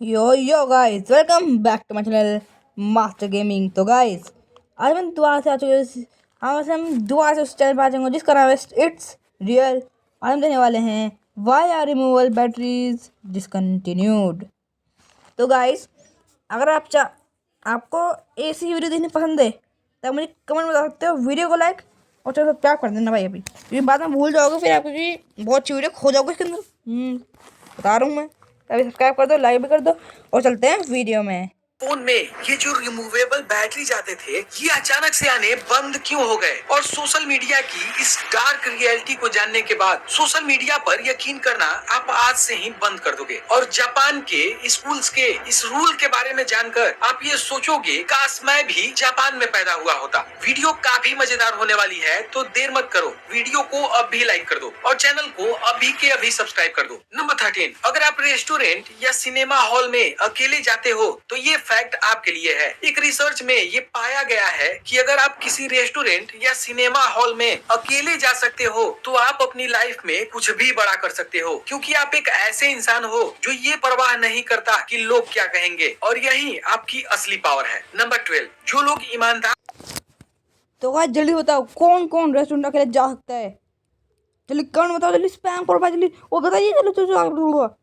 Yo guys, welcome back to my channel Master Gaming. तो guys, आज मैं दोबारा से आ चुके हम दोबारा से उस चैनल पर आ जाएंगे जिसका नाम है इट्स रियल। आज हम देखने वाले हैं why are removal batteries discontinued. तो गाइस, अगर आपको ऐसी वीडियो देखनी पसंद है तो मुझे कमेंट में बता सकते हो। वीडियो को लाइक और चैनल सब्सक्राइब कर देना भाई, अभी क्योंकि बाद में भूल जाओगे, फिर आप बहुत अच्छी वीडियो खो जाओगे इसके अंदर। बता रहा हूँ मैं, अभी सब्सक्राइब कर दो, लाइक भी कर दो और चलते हैं वीडियो में। फोन में ये जो रिमूवेबल बैटरी आते थे ये अचानक से आने बंद क्यों हो गए? और सोशल मीडिया की इस डार्क रियलिटी को जानने के बाद सोशल मीडिया पर यकीन करना आप आज से ही बंद कर दोगे। और जापान के स्कूल्स के इस रूल के बारे में जानकर आप ये सोचोगे काश मैं भी जापान में पैदा हुआ होता। वीडियो काफी मजेदार होने वाली है, तो देर मत करो, वीडियो को अब भी लाइक कर दो और चैनल को अभी के अभी सब्सक्राइब कर दो। नंबर 13, अगर आप रेस्टोरेंट या सिनेमा हॉल में अकेले जाते हो तो ये फैक्ट आपके लिए है। एक रिसर्च में ये पाया गया है कि अगर आप किसी रेस्टोरेंट या सिनेमा हॉल में अकेले जा सकते हो तो आप अपनी लाइफ में कुछ भी बड़ा कर सकते हो, क्योंकि आप एक ऐसे इंसान हो जो ये परवाह नहीं करता कि लोग क्या कहेंगे, और यही आपकी असली पावर है। नंबर 12, जो लोग ईमानदार। तो गाइस जल्दी बताओ कौन कौन रेस्टोरेंट अकेले जा सकता है? जल्दी कौन बताओ, जल्दी स्पैम करो भाई, जल्दी वो बताइए। चलो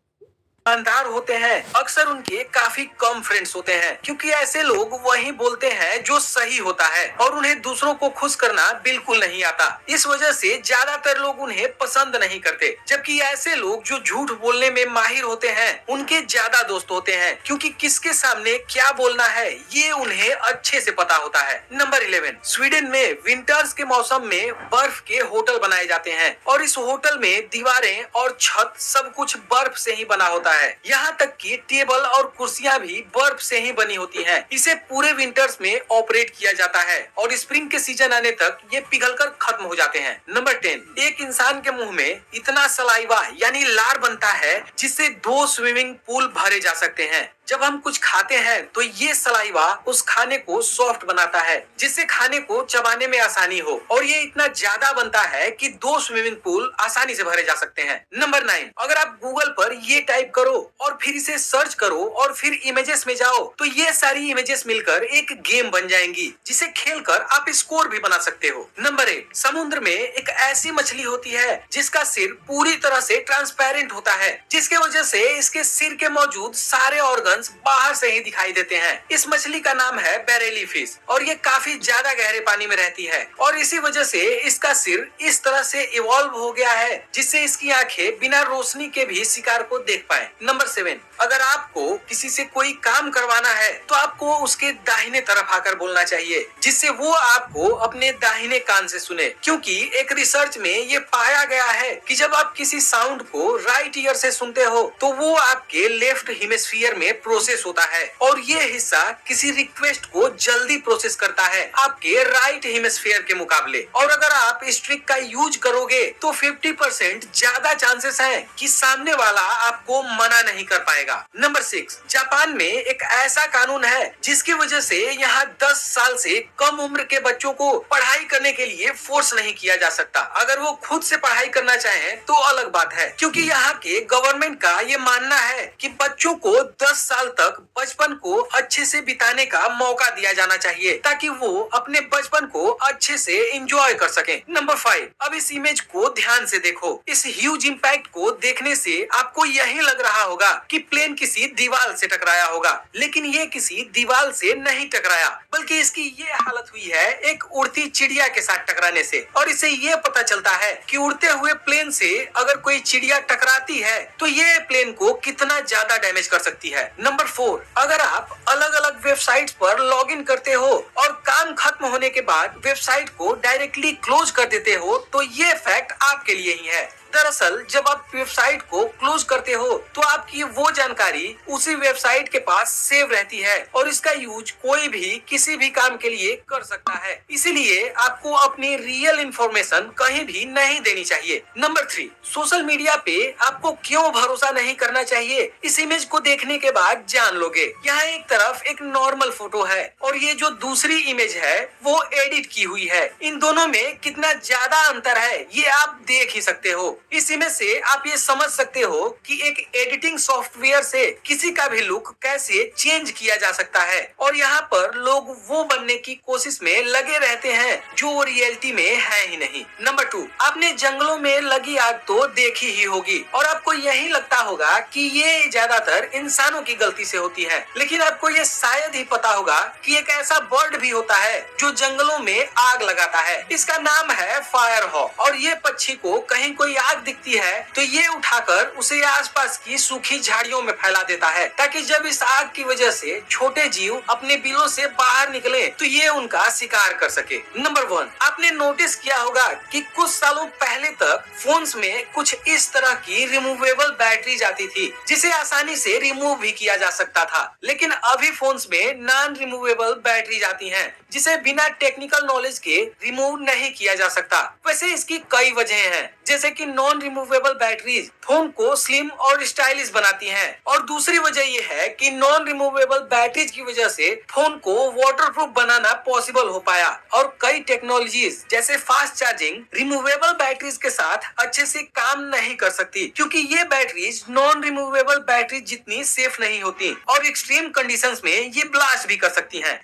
ईमानदार होते हैं अक्सर उनके काफी कम फ्रेंड्स होते हैं, क्योंकि ऐसे लोग वही बोलते हैं जो सही होता है और उन्हें दूसरों को खुश करना बिल्कुल नहीं आता। इस वजह से ज्यादातर लोग उन्हें पसंद नहीं करते, जबकि ऐसे लोग जो झूठ बोलने में माहिर होते हैं उनके ज्यादा दोस्त होते हैं, क्योंकि किसके सामने क्या बोलना है ये उन्हें अच्छे से पता होता है। नंबर 11, स्वीडन में विंटर्स के मौसम में बर्फ के होटल बनाए जाते हैं और इस होटल में दीवारें और छत सब कुछ बर्फ से ही बना होता है। यहाँ तक कि टेबल और कुर्सियां भी बर्फ से ही बनी होती हैं। इसे पूरे विंटर्स में ऑपरेट किया जाता है और स्प्रिंग के सीजन आने तक ये पिघलकर खत्म हो जाते हैं। नंबर 10, एक इंसान के मुंह में इतना सलाइवा यानी लार बनता है जिससे 2 स्विमिंग पूल भरे जा सकते हैं। जब हम कुछ खाते हैं तो ये सलाइवा उस खाने को सॉफ्ट बनाता है, जिससे खाने को चबाने में आसानी हो, और ये इतना ज्यादा बनता है कि 2 स्विमिंग पूल आसानी से भरे जा सकते हैं। नंबर 9, अगर आप गूगल पर ये टाइप करो और फिर इसे सर्च करो और फिर इमेजेस में जाओ तो ये सारी इमेजेस मिलकर एक गेम बन जाएंगी, जिसे खेलकर आप स्कोर भी बना सकते हो। नंबर 8, समुद्र में एक ऐसी मछली होती है जिसका सिर पूरी तरह से ट्रांसपेरेंट होता है, जिसके वजह से इसके सिर के मौजूद सारे ऑर्गन बाहर से ही दिखाई देते हैं। इस मछली का नाम है बेरेली फिश और ये काफी ज्यादा गहरे पानी में रहती है, और इसी वजह से इसका सिर इस तरह से इवॉल्व हो गया है जिससे इसकी आंखें बिना रोशनी के भी शिकार को देख पाए। नंबर 7, अगर आपको किसी से कोई काम करवाना है तो आपको उसके दाहिने तरफ आकर बोलना चाहिए, जिससे वो आपको अपने दाहिने कान से सुने, क्योंकि एक रिसर्च में ये पाया गया है कि जब आप किसी साउंड को राइट ईयर से सुनते हो तो वो आपके लेफ्ट हेमिस्फीयर में प्रोसेस होता है, और ये हिस्सा किसी रिक्वेस्ट को जल्दी प्रोसेस करता है आपके राइट हेमिस्फीयर के मुकाबले। और अगर आप इस ट्रिक का यूज करोगे तो 50% ज्यादा चांसेस हैं कि सामने वाला आपको मना नहीं कर पाएगा। नंबर 6, जापान में एक ऐसा कानून है जिसकी वजह से यहाँ 10 साल से कम उम्र के बच्चों को पढ़ाई करने के लिए फोर्स नहीं किया जा सकता। अगर वो खुद से पढ़ाई करना चाहें तो अलग बात है, क्योंकि यहाँ के गवर्नमेंट का ये मानना है कि बच्चों को 10 साल तक बचपन को अच्छे से बिताने का मौका दिया जाना चाहिए, ताकि वो अपने बचपन को अच्छे से एंजॉय कर सकें। नंबर 5, अब इस इमेज को ध्यान से देखो। इस ह्यूज इंपैक्ट को देखने से आपको यही लग रहा होगा कि प्लेन किसी दीवार से टकराया होगा, लेकिन ये किसी दीवार से नहीं टकराया, बल्कि इसकी ये हालत हुई है एक उड़ती चिड़िया के साथ टकराने से। और इसे ये पता चलता है कि उड़ते हुए प्लेन से अगर कोई चिड़िया टकराती है तो ये प्लेन को कितना ज्यादा डैमेज कर सकती है। नंबर 4, अगर आप अलग अलग वेबसाइट्स पर लॉगिन करते हो और काम खत्म होने के बाद वेबसाइट को डायरेक्टली क्लोज कर देते हो तो ये फैक्ट आपके लिए ही है। दरअसल जब आप वेबसाइट को क्लोज करते हो तो आपकी वो जानकारी उसी वेबसाइट के पास सेव रहती है और इसका यूज कोई भी किसी भी काम के लिए कर सकता है। इसीलिए आपको अपनी रियल इंफॉर्मेशन कहीं भी नहीं देनी चाहिए। नंबर 3, सोशल मीडिया पे आपको क्यों भरोसा नहीं करना चाहिए, इस इमेज को देखने के बाद जान लोगे। यहाँ एक तरफ एक नॉर्मल फोटो है और ये जो दूसरी इमेज है वो एडिट की हुई है। इन दोनों में कितना ज्यादा अंतर है ये आप देख ही सकते हो। इसी में से आप ये समझ सकते हो कि एक एडिटिंग सॉफ्टवेयर से किसी का भी लुक कैसे चेंज किया जा सकता है और यहाँ पर लोग वो बनने की कोशिश में लगे रहते हैं जो रियलिटी में है ही नहीं। नंबर 2, आपने जंगलों में लगी आग तो देखी ही होगी और आपको यही लगता होगा कि ये ज्यादातर इंसानों की गलती से होती है, लेकिन आपको ये शायद ही पता होगा कि एक ऐसा बर्ड भी होता है जो जंगलों में आग लगाता है। इसका नाम है फायर हॉक और ये पक्षी को कहीं कोई आग दिखती है तो ये उठाकर उसे आसपास की सूखी झाड़ियों में फैला देता है ताकि जब इस आग की वजह से छोटे जीव अपने बिलों से बाहर निकले तो ये उनका शिकार कर सके। नंबर 1, आपने नोटिस किया होगा कि कुछ सालों पहले तक फोन्स में कुछ इस तरह की रिमूवेबल बैटरीज आती थी जिसे आसानी से रिमूव भी किया जा सकता था, लेकिन अभी फोन्स में नॉन रिमूवेबल बैटरीज आती हैं जिसे बिना टेक्निकल नॉलेज के रिमूव नहीं किया जा सकता। वैसे इसकी कई वजह हैं, जैसे कि नॉन रिमूवेबल बैटरीज फोन को स्लिम और स्टाइलिश बनाती हैं और दूसरी वजह यह है कि नॉन रिमूवेबल बैटरीज की वजह से फोन को वाटरप्रूफ बनाना पॉसिबल हो पाया और कई टेक्नोलॉजीज जैसे फास्ट चार्जिंग रिमूवेबल बैटरीज के साथ अच्छे से काम नहीं कर सकती क्योंकि ये बैटरीज नॉन रिमूवेबल बैटरीज जितनी सेफ नहीं होती और एक्सट्रीम कंडीशंस में ये ब्लास्ट भी कर सकती हैं।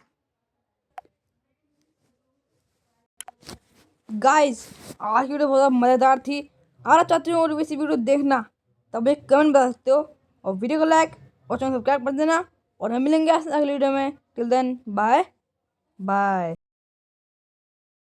गाइस आज की वीडियो बहुत मज़ेदार थी। अगर आप चाहते हो और वैसी वीडियो देखना तब एक कमेंट बता सकते हो और वीडियो को लाइक और चैनल सब्सक्राइब कर देना और हम मिलेंगे अगली वीडियो में। Till then bye bye.